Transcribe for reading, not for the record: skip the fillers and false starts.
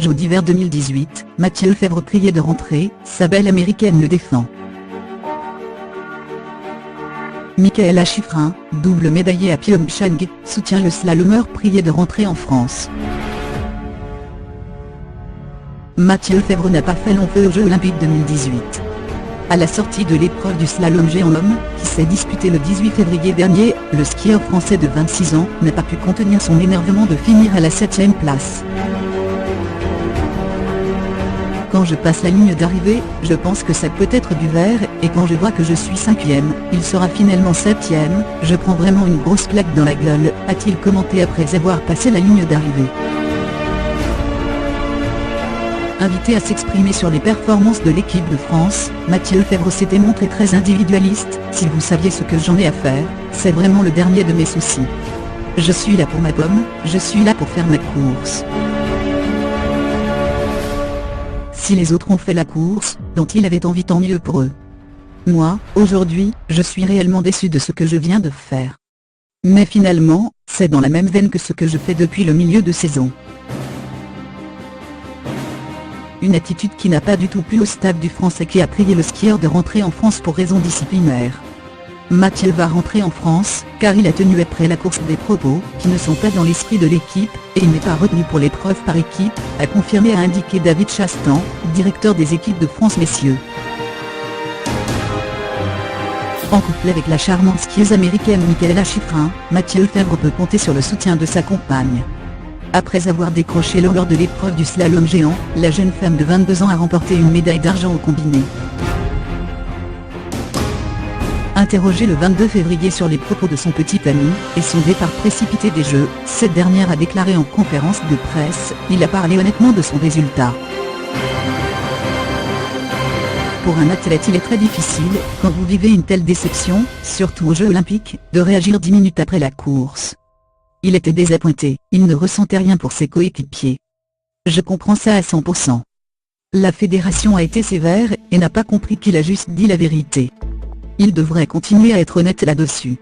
Jeux d'hiver 2018, Mathieu Lefebvre priait de rentrer, sa belle américaine le défend. Mikaela Shiffrin, double médaillée à Pyeongchang, soutient le slalomeur prié de rentrer en France. Mathieu Lefebvre n'a pas fait long feu aux Jeux Olympiques 2018. À la sortie de l'épreuve du slalom géant homme, qui s'est disputée le 18 février dernier, le skieur français de 26 ans n'a pas pu contenir son énervement de finir à la 7e place. Quand je passe la ligne d'arrivée, je pense que ça peut être du vert, et quand je vois que je suis 5e, il sera finalement 7e, je prends vraiment une grosse claque dans la gueule, a-t-il commenté après avoir passé la ligne d'arrivée. Invité à s'exprimer sur les performances de l'équipe de France, Mathieu Lefebvre s'était montré très individualiste. Si vous saviez ce que j'en ai à faire, c'est vraiment le dernier de mes soucis. Je suis là pour ma pomme, je suis là pour faire ma course. Si les autres ont fait la course, dont il avait envie, tant mieux pour eux. Moi, aujourd'hui, je suis réellement déçu de ce que je viens de faire. Mais finalement, c'est dans la même veine que ce que je fais depuis le milieu de saison. Une attitude qui n'a pas du tout plu au staff du Français qui a prié le skieur de rentrer en France pour raisons disciplinaires. Mathieu va rentrer en France, car il a tenu après la course des propos qui ne sont pas dans l'esprit de l'équipe, et il n'est pas retenu pour l'épreuve par équipe, a confirmé et a indiqué David Chastan, directeur des équipes de France messieurs. En couple avec la charmante skieuse américaine Mikaela Shiffrin, Mathieu Lefebvre peut compter sur le soutien de sa compagne. Après avoir décroché l'or lors de l'épreuve du slalom géant, la jeune femme de 22 ans a remporté une médaille d'argent au combiné. Interrogée le 22 février sur les propos de son petit ami, et son départ précipité des Jeux, cette dernière a déclaré en conférence de presse, il a parlé honnêtement de son résultat. Pour un athlète, il est très difficile, quand vous vivez une telle déception, surtout aux Jeux Olympiques, de réagir 10 minutes après la course. Il était désappointé, il ne ressentait rien pour ses coéquipiers. Je comprends ça à 100%. La fédération a été sévère, et n'a pas compris qu'il a juste dit la vérité. Il devrait continuer à être honnête là-dessus.